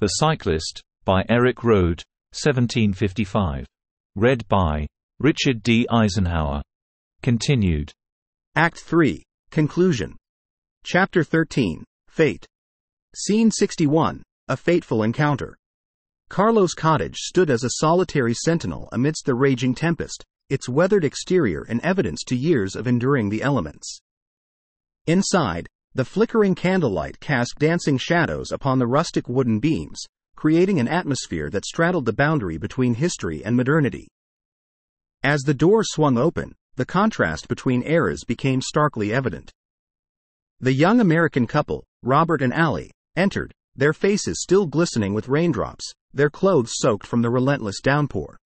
The Cyclist, by Erik Røde, 1755. Read by Richard D. Eisenhower. Continued. Act 3. Conclusion. Chapter 13. Fate. Scene 61. A fateful encounter. Carlo's cottage stood as a solitary sentinel amidst the raging tempest, its weathered exterior an evidence to years of enduring the elements. Inside, the flickering candlelight cast dancing shadows upon the rustic wooden beams, creating an atmosphere that straddled the boundary between history and modernity. As the door swung open, the contrast between eras became starkly evident. The young American couple, Robert and Allie, entered, their faces still glistening with raindrops, their clothes soaked from the relentless downpour.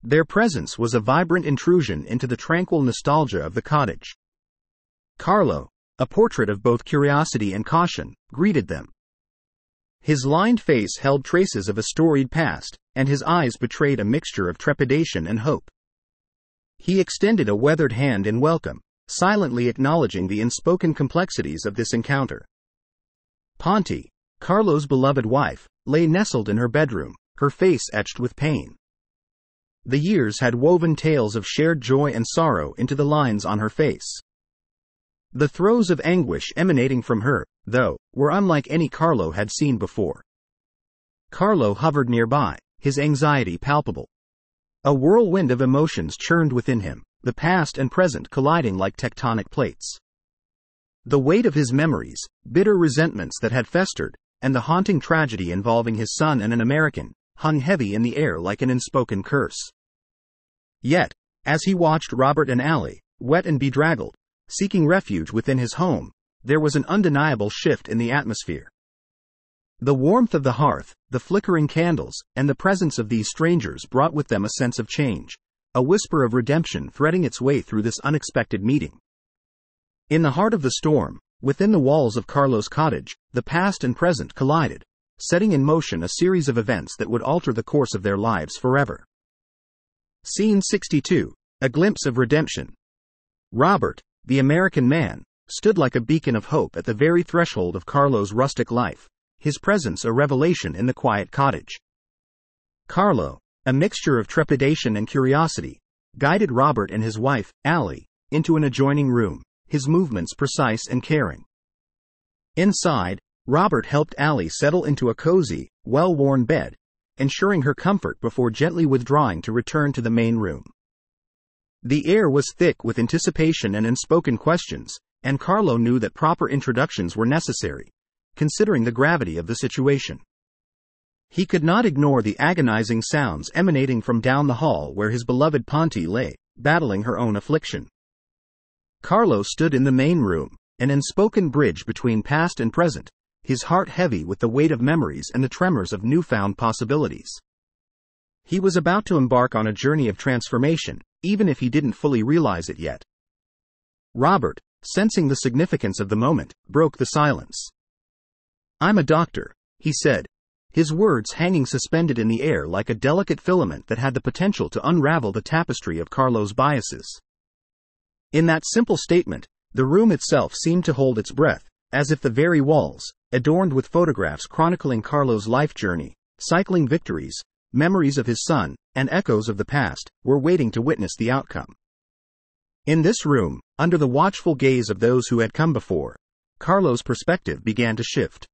Their presence was a vibrant intrusion into the tranquil nostalgia of the cottage. Carlo, a portrait of both curiosity and caution, greeted them. His lined face held traces of a storied past, and his eyes betrayed a mixture of trepidation and hope. He extended a weathered hand in welcome, silently acknowledging the unspoken complexities of this encounter. Ponte, Carlo's beloved wife, lay nestled in her bedroom, her face etched with pain. The years had woven tales of shared joy and sorrow into the lines on her face. The throes of anguish emanating from her, though, were unlike any Carlo had seen before. Carlo hovered nearby, his anxiety palpable. A whirlwind of emotions churned within him, the past and present colliding like tectonic plates. The weight of his memories, bitter resentments that had festered, and the haunting tragedy involving his son and an American, hung heavy in the air like an unspoken curse. Yet, as he watched Robert and Allie, wet and bedraggled, seeking refuge within his home, there was an undeniable shift in the atmosphere. The warmth of the hearth, the flickering candles, and the presence of these strangers brought with them a sense of change, a whisper of redemption threading its way through this unexpected meeting. In the heart of the storm, within the walls of Carlo's cottage, the past and present collided, setting in motion a series of events that would alter the course of their lives forever. Scene 62. A glimpse of redemption. Robert, the American man, stood like a beacon of hope at the very threshold of Carlo's rustic life, his presence a revelation in the quiet cottage. Carlo, a mixture of trepidation and curiosity, guided Robert and his wife, Allie, into an adjoining room, his movements precise and caring. Inside, Robert helped Allie settle into a cozy, well-worn bed, ensuring her comfort before gently withdrawing to return to the main room. The air was thick with anticipation and unspoken questions, and Carlo knew that proper introductions were necessary, considering the gravity of the situation. He could not ignore the agonizing sounds emanating from down the hall where his beloved Ponte lay, battling her own affliction. Carlo stood in the main room, an unspoken bridge between past and present, his heart heavy with the weight of memories and the tremors of newfound possibilities. He was about to embark on a journey of transformation, even if he didn't fully realize it yet. Robert, sensing the significance of the moment, broke the silence. "I'm a doctor," he said, his words hanging suspended in the air like a delicate filament that had the potential to unravel the tapestry of Carlo's biases. In that simple statement, the room itself seemed to hold its breath, as if the very walls, adorned with photographs chronicling Carlo's life journey, cycling victories, memories of his son, and echoes of the past, were waiting to witness the outcome. In this room, under the watchful gaze of those who had come before, Carlo's perspective began to shift.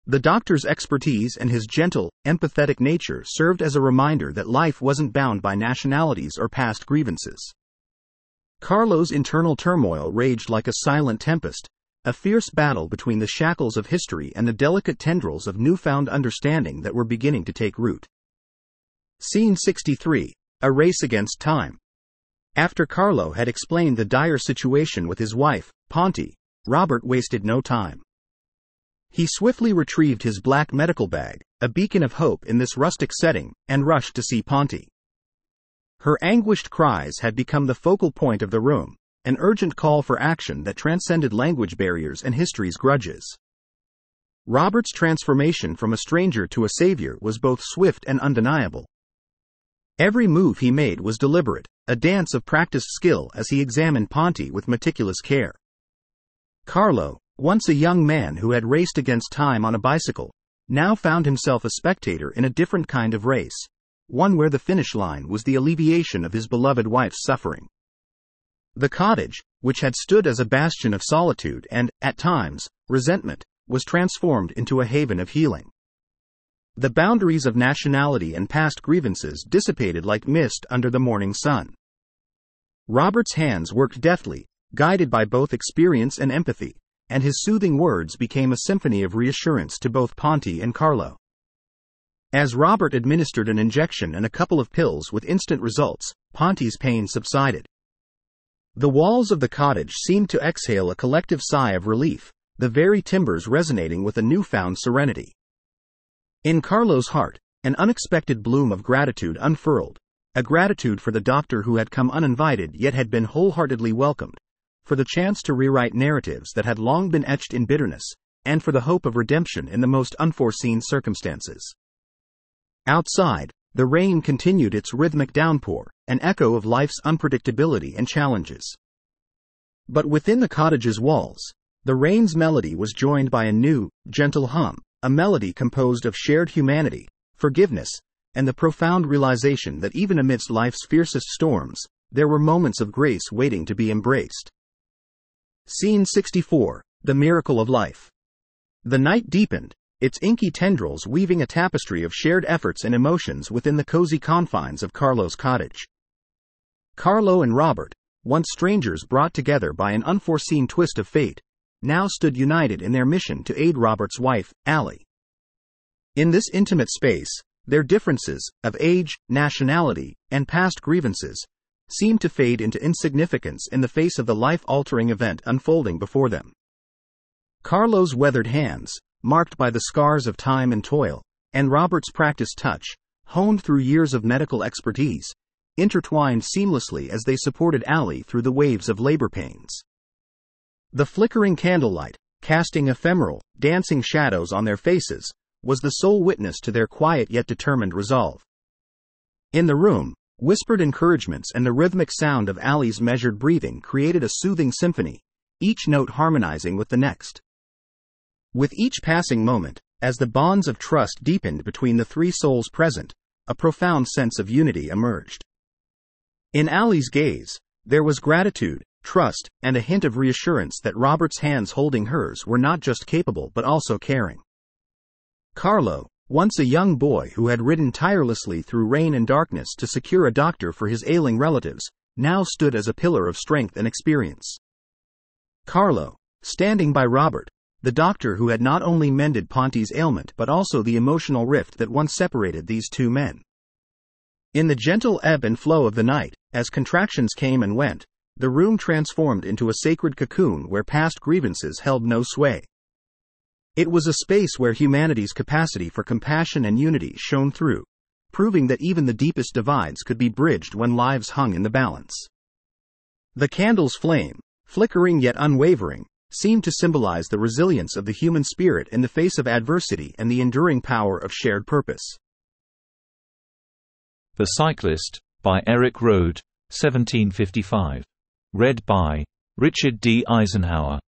The doctor's expertise and his gentle, empathetic nature served as a reminder that life wasn't bound by nationalities or past grievances. Carlo's internal turmoil raged like a silent tempest, a fierce battle between the shackles of history and the delicate tendrils of newfound understanding that were beginning to take root. Scene 63. A race against time. After Carlo had explained the dire situation with his wife, Ponte, Robert wasted no time. He swiftly retrieved his black medical bag, a beacon of hope in this rustic setting, and rushed to see Ponte. Her anguished cries had become the focal point of the room, an urgent call for action that transcended language barriers and history's grudges. Robert's transformation from a stranger to a savior was both swift and undeniable. Every move he made was deliberate, a dance of practiced skill as he examined Ponte with meticulous care. Carlo, once a young man who had raced against time on a bicycle, now found himself a spectator in a different kind of race, one where the finish line was the alleviation of his beloved wife's suffering. The cottage, which had stood as a bastion of solitude and, at times, resentment, was transformed into a haven of healing. The boundaries of nationality and past grievances dissipated like mist under the morning sun. Robert's hands worked deftly, guided by both experience and empathy, and his soothing words became a symphony of reassurance to both Ponti and Carlo. As Robert administered an injection and a couple of pills with instant results, Ponti's pain subsided. The walls of the cottage seemed to exhale a collective sigh of relief, the very timbers resonating with a newfound serenity. In Carlo's heart, an unexpected bloom of gratitude unfurled, a gratitude for the doctor who had come uninvited yet had been wholeheartedly welcomed, for the chance to rewrite narratives that had long been etched in bitterness, and for the hope of redemption in the most unforeseen circumstances. Outside, the rain continued its rhythmic downpour, an echo of life's unpredictability and challenges. But within the cottage's walls, the rain's melody was joined by a new, gentle hum, a melody composed of shared humanity, forgiveness, and the profound realization that even amidst life's fiercest storms, there were moments of grace waiting to be embraced. Scene 64, The Miracle of Life. The night deepened, its inky tendrils weaving a tapestry of shared efforts and emotions within the cozy confines of Carlo's cottage. Carlo and Robert, once strangers brought together by an unforeseen twist of fate, now stood united in their mission to aid Robert's wife, Allie. In this intimate space, their differences, of age, nationality, and past grievances, seemed to fade into insignificance in the face of the life-altering event unfolding before them. Carlo's weathered hands, marked by the scars of time and toil, and Robert's practiced touch, honed through years of medical expertise, intertwined seamlessly as they supported Allie through the waves of labor pains. The flickering candlelight, casting ephemeral, dancing shadows on their faces, was the sole witness to their quiet yet determined resolve. In the room, whispered encouragements and the rhythmic sound of Allie's measured breathing created a soothing symphony, each note harmonizing with the next. With each passing moment, as the bonds of trust deepened between the three souls present, a profound sense of unity emerged. In Allie's gaze, there was gratitude, trust, and a hint of reassurance that Robert's hands holding hers were not just capable but also caring. Carlo, once a young boy who had ridden tirelessly through rain and darkness to secure a doctor for his ailing relatives, now stood as a pillar of strength and experience. Carlo, standing by Robert, the doctor who had not only mended Ponti's ailment but also the emotional rift that once separated these two men. In the gentle ebb and flow of the night, as contractions came and went, the room transformed into a sacred cocoon where past grievances held no sway. It was a space where humanity's capacity for compassion and unity shone through, proving that even the deepest divides could be bridged when lives hung in the balance. The candle's flame, flickering yet unwavering, seemed to symbolize the resilience of the human spirit in the face of adversity and the enduring power of shared purpose. The Cyclist, by Erik Røde, 1755. Read by Richard D. Eisenhower.